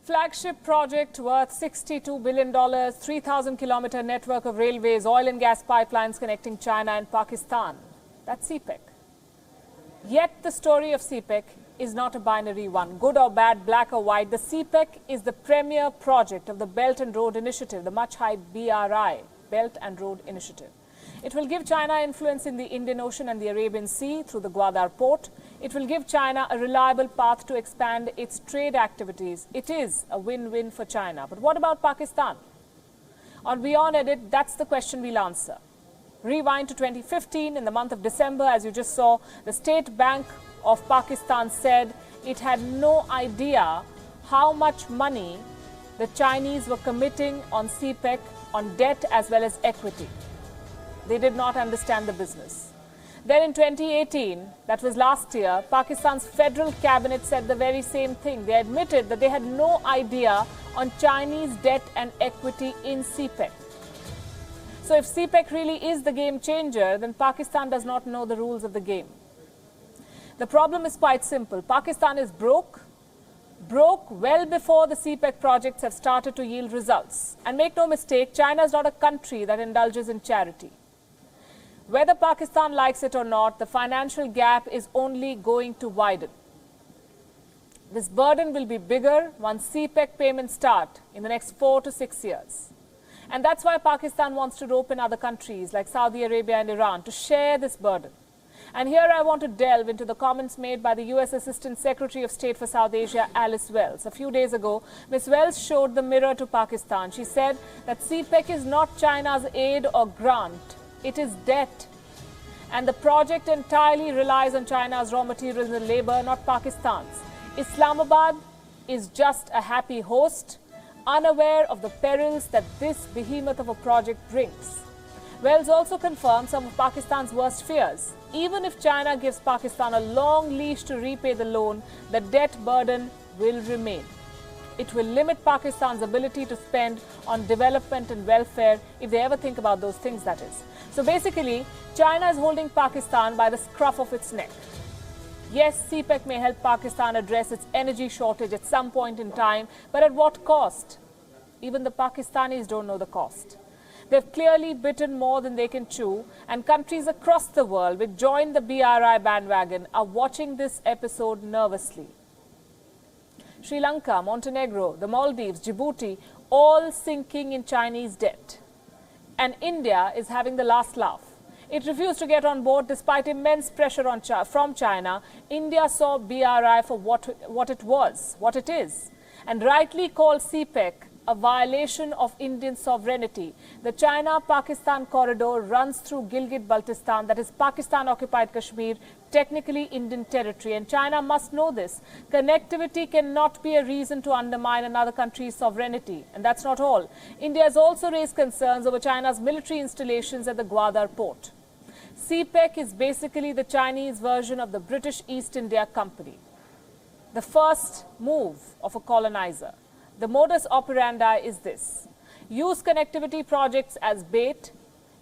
Flagship project worth $62 billion, 3,000-kilometer network of railways, oil and gas pipelines connecting China and Pakistan. That's Cpec. Yet the story of Cpec is not a binary one, good or bad, black or white. The Cpec is the premier project of the Belt and Road Initiative, the much-hyped BRI, Belt and Road Initiative. It will give China influence in the Indian Ocean and the Arabian Sea through the Gwadar port. It will give China a reliable path to expand its trade activities. It is a win-win for China. But what about Pakistan? On Wion Edit, that's the question we'll answer. Rewind to 2015, in the month of December, as you just saw, the State Bank of Pakistan said it had no idea how much money the Chinese were committing on Cpec, on debt as well as equity. They did not understand the business. Then in 2018, that was last year, Pakistan's federal cabinet said the very same thing. They admitted that they had no idea on Chinese debt and equity in Cpec. So if Cpec really is the game changer, then Pakistan does not know the rules of the game. The problem is quite simple. Pakistan is broke well before the Cpec projects have started to yield results. And make no mistake, China is not a country that indulges in charity. Whether Pakistan likes it or not, the financial gap is only going to widen. This burden will be bigger once Cpec payments start in the next 4 to 6 years. And that's why Pakistan wants to rope in other countries like Saudi Arabia and Iran to share this burden. And here I want to delve into the comments made by the US Assistant Secretary of State for South Asia, Alice Wells. A few days ago, Ms. Wells showed the mirror to Pakistan. She said that Cpec is not China's aid or grant. It is debt. And the project entirely relies on China's raw materials and labor, not Pakistan's. Islamabad is just a happy host, unaware of the perils that this behemoth of a project brings. Wells also confirmed some of Pakistan's worst fears. Even if China gives Pakistan a long leash to repay the loan, the debt burden will remain. It will limit Pakistan's ability to spend on development and welfare, if they ever think about those things, that is. So basically, China is holding Pakistan by the scruff of its neck. Yes, Cpec may help Pakistan address its energy shortage at some point in time, but at what cost? Even the Pakistanis don't know the cost. They've clearly bitten more than they can chew, and countries across the world which joined the BRI bandwagon are watching this episode nervously. Sri Lanka, Montenegro, the Maldives, Djibouti, all sinking in Chinese debt. And India is having the last laugh. It refused to get on board despite immense pressure from China. India saw BRI for what it is, and rightly called Cpec a violation of Indian sovereignty. The China-Pakistan corridor runs through Gilgit-Baltistan, that is Pakistan-occupied Kashmir, technically Indian territory, and China must know this. Connectivity cannot be a reason to undermine another country's sovereignty. And that's not all. India has also raised concerns over China's military installations at the Gwadar port. Cpec is basically the Chinese version of the British East India Company, the first move of a colonizer. The modus operandi is this: use connectivity projects as bait,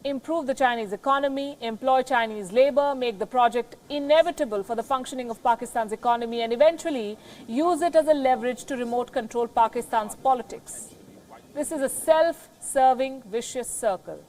improve the Chinese economy, employ Chinese labor, make the project inevitable for the functioning of Pakistan's economy, and eventually use it as a leverage to remote control Pakistan's politics. This is a self-serving, vicious circle.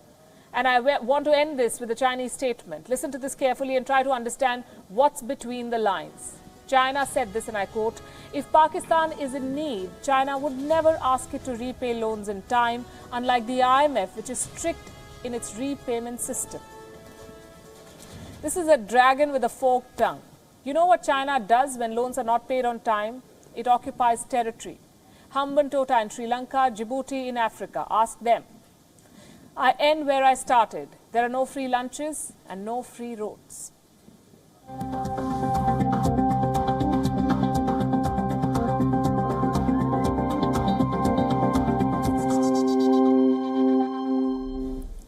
And I want to end this with a Chinese statement. Listen to this carefully and try to understand what's between the lines. China said this, and I quote, "If Pakistan is in need, China would never ask it to repay loans in time, unlike the IMF, which is strict in its repayment system." This is a dragon with a forked tongue. You know what China does when loans are not paid on time? It occupies territory. Hambantota in Sri Lanka, Djibouti in Africa. Ask them. I end where I started. There are no free lunches and no free roads.